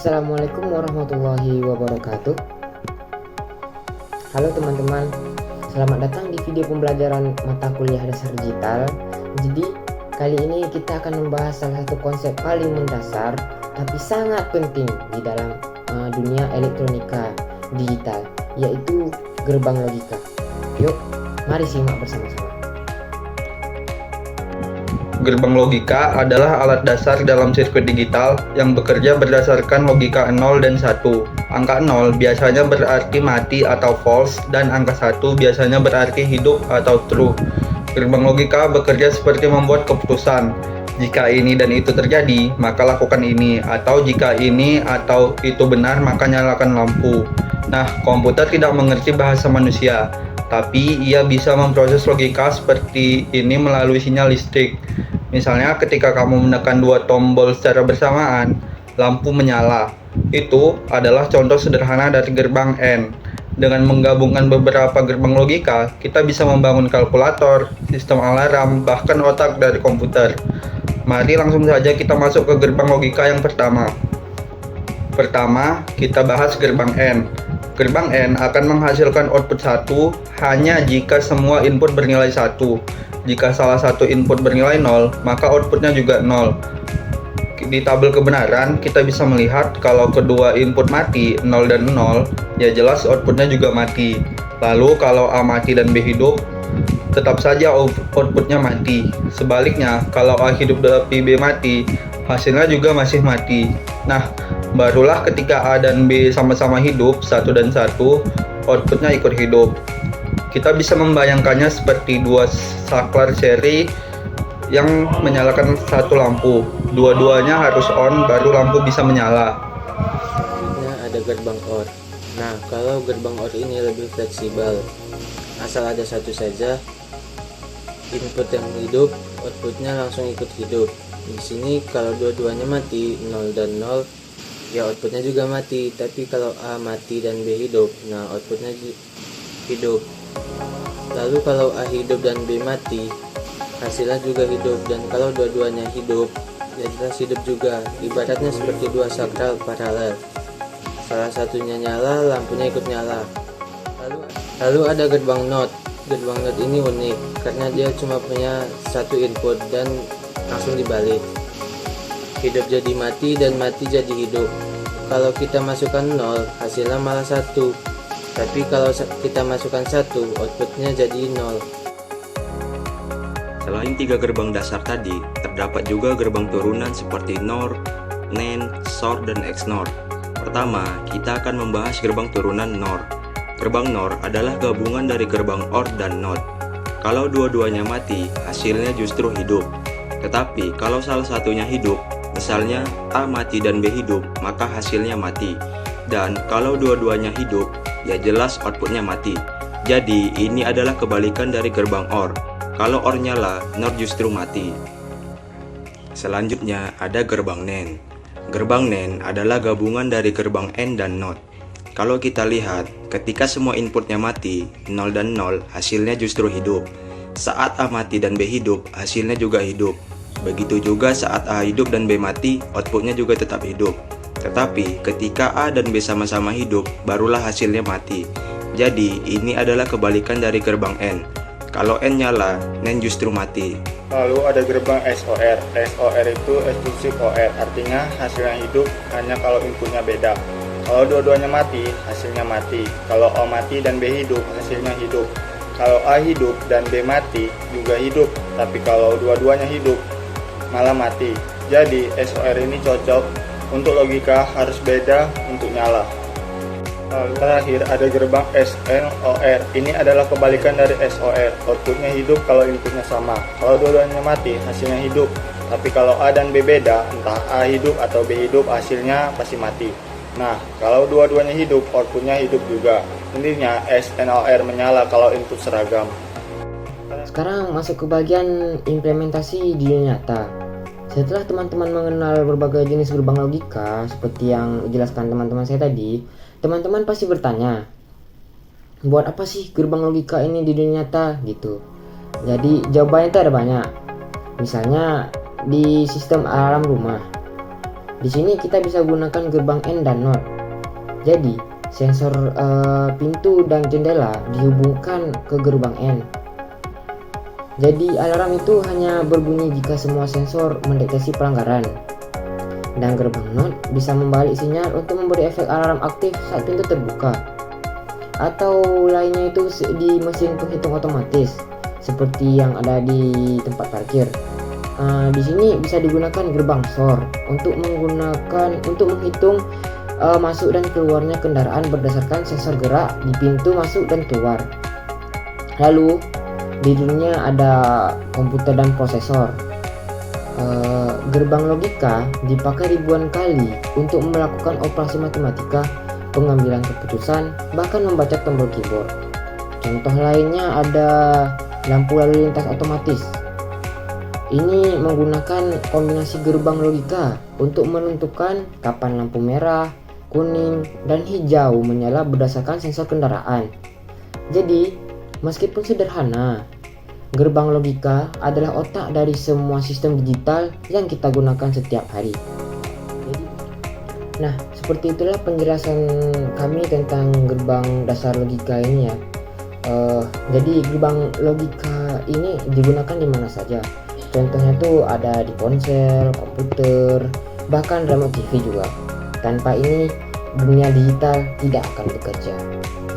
Assalamualaikum warahmatullahi wabarakatuh. Halo teman-teman, selamat datang di video pembelajaran mata kuliah dasar digital. Jadi kali ini kita akan membahas salah satu konsep paling mendasar tapi sangat penting di dalam dunia elektronika digital, yaitu gerbang logika. Yuk, mari simak bersama-sama. Gerbang logika adalah alat dasar dalam sirkuit digital yang bekerja berdasarkan logika 0 dan 1. Angka 0 biasanya berarti mati atau false, dan angka 1 biasanya berarti hidup atau true. Gerbang logika bekerja seperti membuat keputusan. Jika ini dan itu terjadi, maka lakukan ini, atau jika ini atau itu benar, maka nyalakan lampu. Nah, komputer tidak mengerti bahasa manusia, tapi ia bisa memproses logika seperti ini melalui sinyal listrik. Misalnya ketika kamu menekan dua tombol secara bersamaan, lampu menyala. Itu adalah contoh sederhana dari gerbang N. Dengan menggabungkan beberapa gerbang logika, kita bisa membangun kalkulator, sistem alarm, bahkan otak dari komputer. Mari langsung saja kita masuk ke gerbang logika yang pertama. Pertama, kita bahas gerbang N. Gerbang N akan menghasilkan output 1 hanya jika semua input bernilai 1. Jika salah satu input bernilai 0, maka outputnya juga 0. Di tabel kebenaran, kita bisa melihat kalau kedua input mati, 0 dan 0, ya jelas outputnya juga mati. Lalu kalau A mati dan B hidup, tetap saja outputnya mati. Sebaliknya, kalau A hidup tapi B mati, hasilnya juga masih mati. Nah, barulah ketika A dan B sama-sama hidup, 1 dan 1, outputnya ikut hidup. Kita bisa membayangkannya seperti dua saklar seri yang menyalakan satu lampu. Dua-duanya harus on, baru lampu bisa menyala. Selanjutnya ada gerbang OR. Nah, kalau gerbang OR ini lebih fleksibel. Asal ada satu saja input yang hidup, outputnya langsung ikut hidup. Di sini kalau dua-duanya mati, 0 dan 0, ya outputnya juga mati. Tapi kalau A mati dan B hidup, nah outputnya hidup. Lalu kalau A hidup dan B mati, hasilnya juga hidup. Dan kalau dua-duanya hidup, ya jelas hidup juga. Ibaratnya seperti dua sakral paralel. Salah satunya nyala, lampunya ikut nyala. Lalu ada gerbang NOT. Gerbang NOT ini unik karena dia cuma punya satu input dan langsung dibalik. Hidup jadi mati dan mati jadi hidup. Kalau kita masukkan 0, hasilnya malah 1. Tapi kalau kita masukkan 1, outputnya jadi 0. Selain tiga gerbang dasar tadi, terdapat juga gerbang turunan seperti NOR, NAND, SOR, dan XNOR. Pertama, kita akan membahas gerbang turunan NOR. Gerbang NOR adalah gabungan dari gerbang OR dan NOT. Kalau dua-duanya mati, hasilnya justru hidup. Tetapi kalau salah satunya hidup, misalnya A mati dan B hidup, maka hasilnya mati. Dan kalau dua-duanya hidup, ya jelas outputnya mati. Jadi ini adalah kebalikan dari gerbang OR. Kalau OR nyala, NOR justru mati. Selanjutnya ada gerbang NAND. Gerbang NAND adalah gabungan dari gerbang N dan NOT. Kalau kita lihat, ketika semua inputnya mati, 0 dan 0, hasilnya justru hidup. Saat A mati dan B hidup, hasilnya juga hidup. Begitu juga saat A hidup dan B mati, outputnya juga tetap hidup. Tetapi ketika A dan B sama-sama hidup, barulah hasilnya mati. Jadi ini adalah kebalikan dari gerbang N. Kalau N nyala, NAND justru mati. Lalu ada gerbang SOR. SOR itu exclusive OR, artinya hasilnya hidup hanya kalau inputnya beda. Kalau dua-duanya mati, hasilnya mati. Kalau A mati dan B hidup, hasilnya hidup. Kalau A hidup dan B mati, juga hidup. Tapi kalau dua-duanya hidup, malah mati. Jadi SOR ini cocok untuk logika, harus beda untuk nyala. Lalu terakhir ada gerbang SNOR. Ini adalah kebalikan dari SOR. Outputnya hidup kalau inputnya sama. Kalau dua-duanya mati, hasilnya hidup. Tapi kalau A dan B beda, entah A hidup atau B hidup, hasilnya pasti mati. Nah, kalau dua-duanya hidup, outputnya hidup juga. Intinya SNOR menyala kalau input seragam. Sekarang masuk ke bagian implementasi di dunia nyata. Setelah teman-teman mengenal berbagai jenis gerbang logika seperti yang dijelaskan teman-teman saya tadi, teman-teman pasti bertanya, buat apa sih gerbang logika ini di dunia nyata gitu. Jadi jawabannya itu ada banyak. Misalnya di sistem alarm rumah. Di sini kita bisa gunakan gerbang N dan NOT. Jadi, sensor pintu dan jendela dihubungkan ke gerbang N. Jadi, alarm itu hanya berbunyi jika semua sensor mendeteksi pelanggaran. Dan gerbang NOT bisa membalik sinyal untuk memberi efek alarm aktif saat pintu terbuka. Atau lainnya itu di mesin penghitung otomatis seperti yang ada di tempat parkir. Di sini bisa digunakan gerbang SOR untuk menghitung masuk dan keluarnya kendaraan berdasarkan sensor gerak di pintu masuk dan keluar. Lalu di dunia ada komputer dan prosesor. Gerbang logika dipakai ribuan kali untuk melakukan operasi matematika, pengambilan keputusan, bahkan membaca tombol keyboard. Contoh lainnya ada lampu lalu lintas otomatis. Ini menggunakan kombinasi gerbang logika untuk menentukan kapan lampu merah, kuning, dan hijau menyala berdasarkan sensor kendaraan. Jadi, meskipun sederhana, gerbang logika adalah otak dari semua sistem digital yang kita gunakan setiap hari. Nah, seperti itulah penjelasan kami tentang gerbang dasar logika ini ya. Jadi gerbang logika ini digunakan di mana saja. Contohnya tuh ada di ponsel, komputer, bahkan remote TV juga. Tanpa ini dunia digital tidak akan bekerja.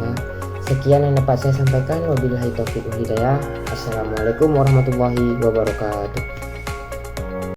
Nah, sekian yang dapat saya sampaikan. Wabillahi taufiq wal hidayah. Assalamualaikum warahmatullahi wabarakatuh.